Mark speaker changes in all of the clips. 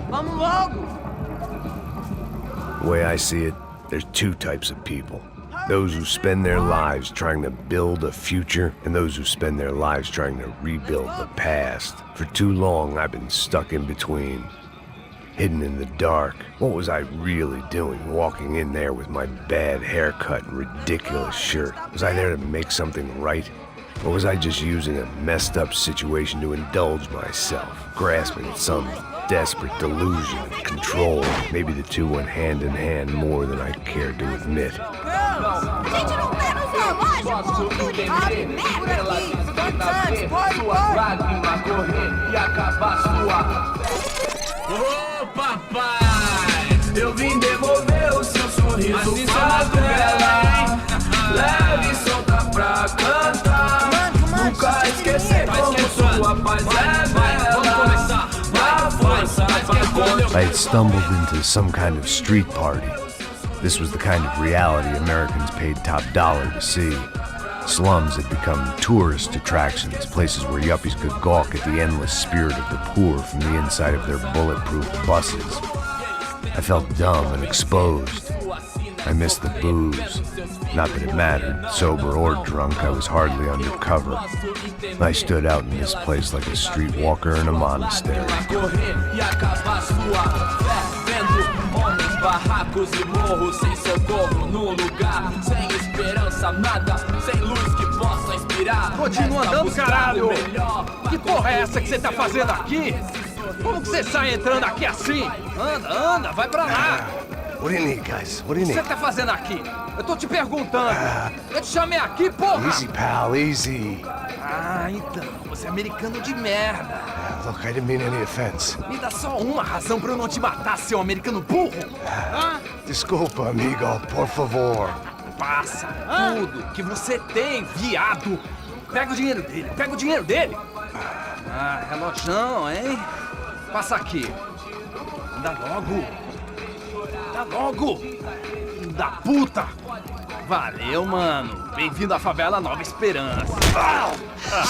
Speaker 1: Vamos logo!
Speaker 2: The way I see it, there's two types of people. Those who spend their lives trying to build a future, and those who spend their lives trying to rebuild the past. For too long, I've been stuck in between. Hidden in the dark. What was I really doing, walking in there with my bad haircut and ridiculous shirt? Was I there to make something right? Or was I just using a messed up situation to indulge myself, grasping at some desperate delusion of control? Maybe the two went hand in hand more than I cared to admit.
Speaker 3: Ô papai, eu vim devolver o seu sorriso pra tela. Leve e solta pra cantar. Nunca esquecer como sua paz é bela. A força
Speaker 2: I had stumbled into some kind of street party. This was the kind of reality Americans paid top dollar to see. Slums had become tourist attractions, places where yuppies could gawk at the endless spirit of the poor from the inside of their bulletproof buses. I felt dumb and exposed. I missed the booze. Not that it mattered, sober or drunk, I was hardly undercover. I stood out in this place like a streetwalker in a monastery.
Speaker 3: Barracos e morros sem socorro no lugar, sem esperança, nada, sem luz que possa inspirar.
Speaker 1: Continua andando, caralho! Que porra é essa que você tá fazendo aqui? Como que você sai entrando aqui assim? Anda, vai pra lá!
Speaker 2: What do you need, guys? What do you
Speaker 1: O que
Speaker 2: need?
Speaker 1: você tá fazendo aqui? Eu tô te perguntando. Eu te chamei aqui, porra!
Speaker 2: Easy, pal, easy.
Speaker 1: Ah, então, você é americano de merda.
Speaker 2: Look, I didn't mean any offense.
Speaker 1: Me dá só uma razão pra eu não te matar, seu americano burro.
Speaker 2: Desculpa, amigo, por favor.
Speaker 1: Passa tudo que você tem, viado. Pega o dinheiro dele, Ah, relojão, hein? Passa aqui. Dá logo. Filho da puta. Valeu, mano. Bem-vindo à favela Nova Esperança.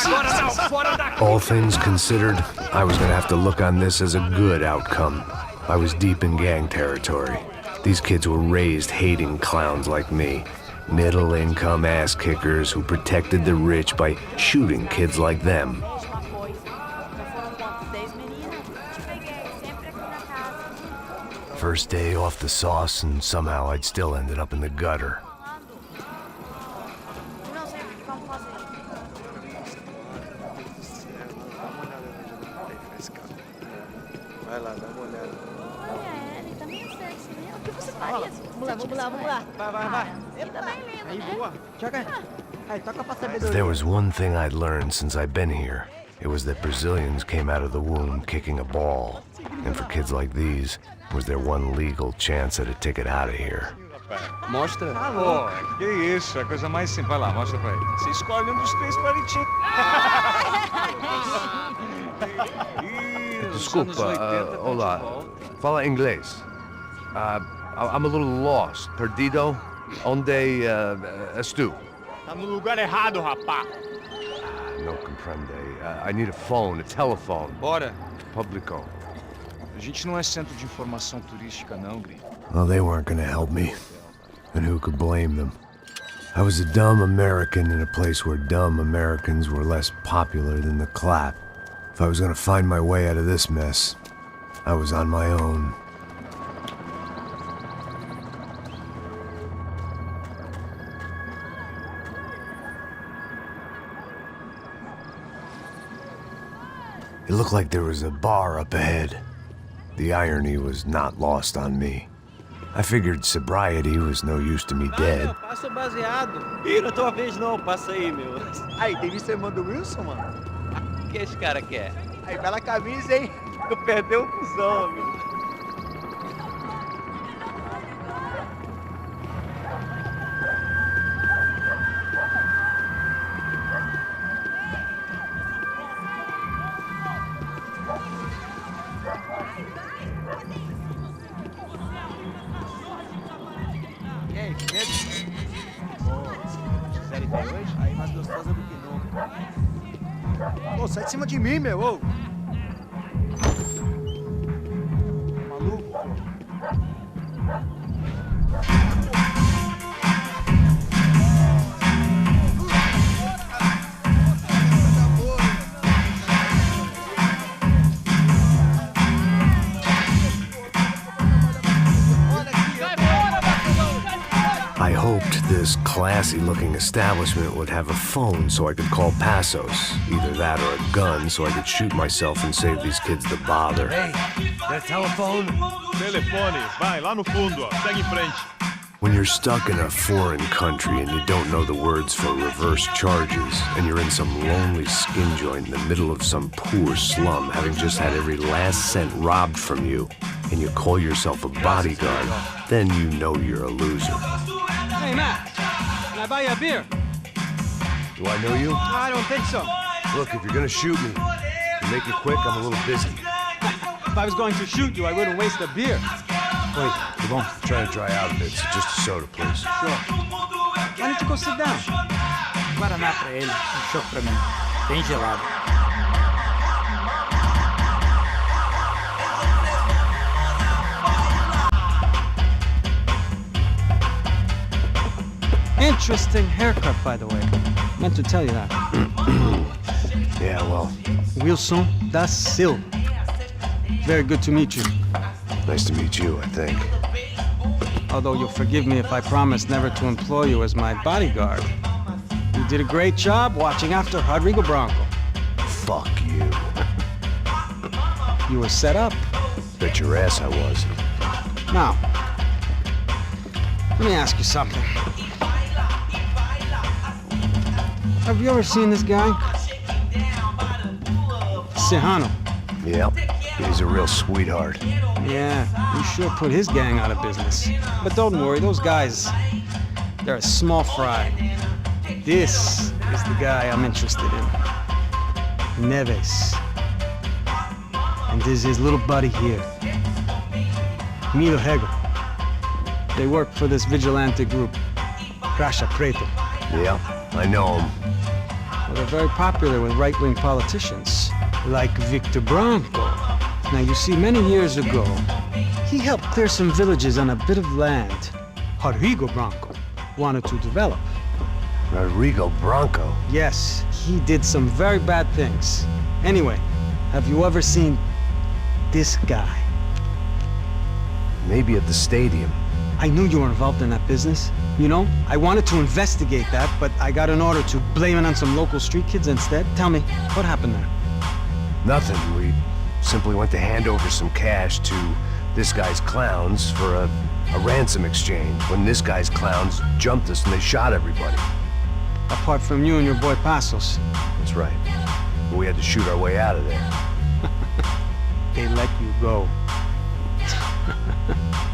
Speaker 1: Agora não, fora daqui.
Speaker 2: All things considered, I was gonna have to look on this as a good outcome. I was deep in gang territory. These kids were raised hating clowns like me. Middle-income ass-kickers who protected the rich by shooting kids like them. First day off the sauce, and somehow I'd still ended up in the gutter.
Speaker 4: Vai lá, dá uma olhada.
Speaker 5: Olha, ele tá meio sexy, né? O que você faria se você
Speaker 4: Vamos lá. Vai.
Speaker 5: Ele tá bem lindo,
Speaker 4: Aí,
Speaker 5: né?
Speaker 4: boa. Joga aí. Aí, toca pra
Speaker 2: If
Speaker 4: sabedoria.
Speaker 2: there was one thing I'd learned since I've been here, it was that Brazilians came out of the womb kicking a ball. And for kids like these, was their one legal chance at a ticket out of here.
Speaker 1: Mostra.
Speaker 4: Alô.
Speaker 6: Que isso, é a coisa mais simples. Vai lá, mostra pra ele. Você escolhe um dos três palitinhos.
Speaker 2: Desculpa, olá. Fala inglês. I'm a little lost. Perdido? Onde estou?
Speaker 7: Tá no lugar errado, rapá.
Speaker 2: No comprende. I need a phone, a telephone.
Speaker 6: Bora.
Speaker 2: Publico.
Speaker 6: A gente não é centro de informação turística, não, gringo.
Speaker 2: Well, they weren't gonna help me. And who could blame them? I was a dumb American in a place where dumb Americans were less popular than the clap. If I was gonna find my way out of this mess, I was on my own. It looked like there was a bar up ahead. The irony was not lost on me. I figured sobriety was no use to me dead.
Speaker 4: Passa o baseado. Ih, não é tua vez não, passa aí, meu. Aí, tem visto a irmã do Wilson, mano? O que esse cara quer? Aí, bela camisa, hein? Tu perdeu o cuzão, amigo. E aí, medo? Série tem hoje? Aí, mais gostosa do que nunca. Ô, sai de cima de mim, meu, ô!
Speaker 2: I hoped this classy-looking establishment would have a phone so I could call Passos. Either that or a gun so I could shoot myself and save these kids the bother.
Speaker 1: Hey, got a telephone?
Speaker 7: Telefone, vai, lá no fundo, ó. Segue em frente.
Speaker 2: When you're stuck in a foreign country and you don't know the words for reverse charges, and you're in some lonely skin joint in the middle of some poor slum, having just had every last cent robbed from you, and you call yourself a bodyguard, then you know you're a loser.
Speaker 8: Hey, Matt, can I buy you a beer?
Speaker 2: Do I know you?
Speaker 8: I don't think so.
Speaker 2: Look, if you're gonna shoot me, make it quick, I'm a little busy.
Speaker 8: If I was going to shoot you, I wouldn't waste a beer.
Speaker 2: Wait, come on. I'm trying to dry out a bit, so just a soda, please.
Speaker 8: Sure. Why don't you go sit down?
Speaker 9: Guaraná pra ele, chopp pra mim. Bem gelado.
Speaker 8: Interesting haircut, by the way. Meant to tell you that.
Speaker 2: Yeah, well,
Speaker 8: Wilson da Silva. Very good to meet you.
Speaker 2: nice to meet you, I think.
Speaker 8: Although you'll forgive me if I promise never to employ you as my bodyguard. You did a great job watching after Rodrigo Branco.
Speaker 2: Fuck you.
Speaker 8: You were set up.
Speaker 2: Bet your ass I was.
Speaker 8: Now, let me ask you something. Have you ever seen this guy? Serrano.
Speaker 2: Yep, he's a real sweetheart.
Speaker 8: Yeah, you sure put his gang out of business. But don't worry, those guys, they're a small fry. This is the guy I'm interested in. Neves. And this is his little buddy here. Milo Hegel. They work for this vigilante group, Crasha Preto.
Speaker 2: Yep, I know him.
Speaker 8: Well, they're very popular with right-wing politicians, like Victor Branco. Now, you see, many years ago, he helped clear some villages on a bit of land Rodrigo Branco wanted to develop.
Speaker 2: Rodrigo Branco?
Speaker 8: Yes, he did some very bad things. Anyway, have you ever seen this guy?
Speaker 2: Maybe at the stadium.
Speaker 8: I knew you were involved in that business. You know, I wanted to investigate that, but I got an order to blame it on some local street kids instead. Tell me, what happened there?
Speaker 2: Nothing. We simply went to hand over some cash to this guy's clowns for a ransom exchange when this guy's clowns jumped us and they shot everybody.
Speaker 8: Apart from you and your boy Passos.
Speaker 2: That's right. But we had to shoot our way out of there.
Speaker 8: They let you go.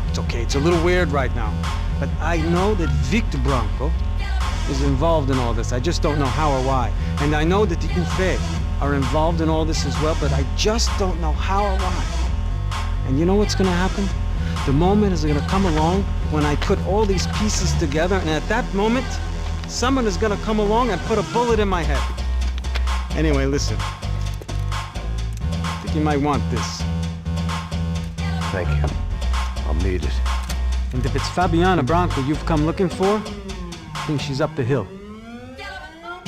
Speaker 8: It's okay, it's a little weird right now. But I know that Victor Branco is involved in all this. I just don't know how or why. And I know that the UFE are involved in all this as well, but I just don't know how or why. And you know what's gonna happen? The moment is gonna come along when I put all these pieces together, and at that moment, someone is gonna come along and put a bullet in my head. Anyway, listen. I think you might want this.
Speaker 2: Thank you. I'll need it.
Speaker 8: And if it's Fabiana Branco you've come looking for, I think she's up the hill.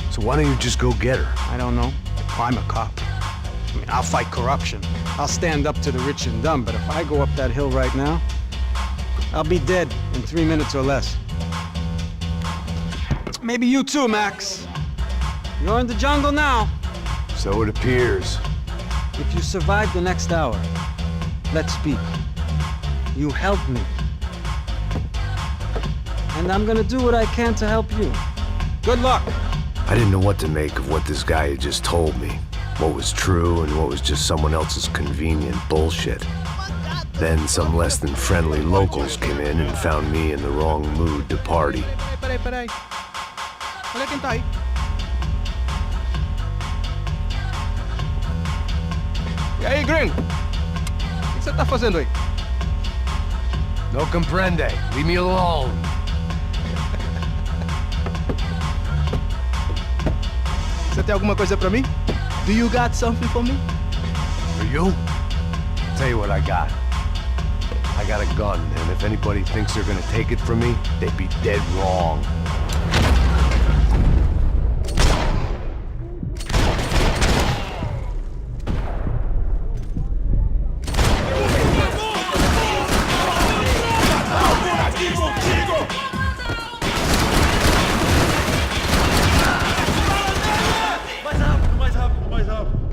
Speaker 2: So why don't you just go get her?
Speaker 8: I don't know. I'm a cop. I mean, I'll fight corruption. I'll stand up to the rich and dumb, but if I go up that hill right now, I'll be dead in 3 minutes or less. Maybe you too, Max. You're in the jungle now.
Speaker 2: So it appears.
Speaker 8: If you survive the next hour, let's speak. You helped me. And I'm gonna do what I can to help you. Good luck.
Speaker 2: I didn't know what to make of what this guy had just told me. What was true and what was just someone else's convenient bullshit. Then some less than friendly locals came in and found me in the wrong mood to party.
Speaker 7: Peraí. Olha quem tá aí.
Speaker 1: E aí, gringo? O que você tá fazendo aí?
Speaker 2: No comprende. Leave me alone.
Speaker 1: Você tem alguma coisa pra mim? Do you got something for me?
Speaker 2: For you? Tell you what I got. I got a gun, and if anybody thinks they're gonna take it from me, they'd be dead wrong.
Speaker 7: Mais rápido, mais rápido, mais rápido.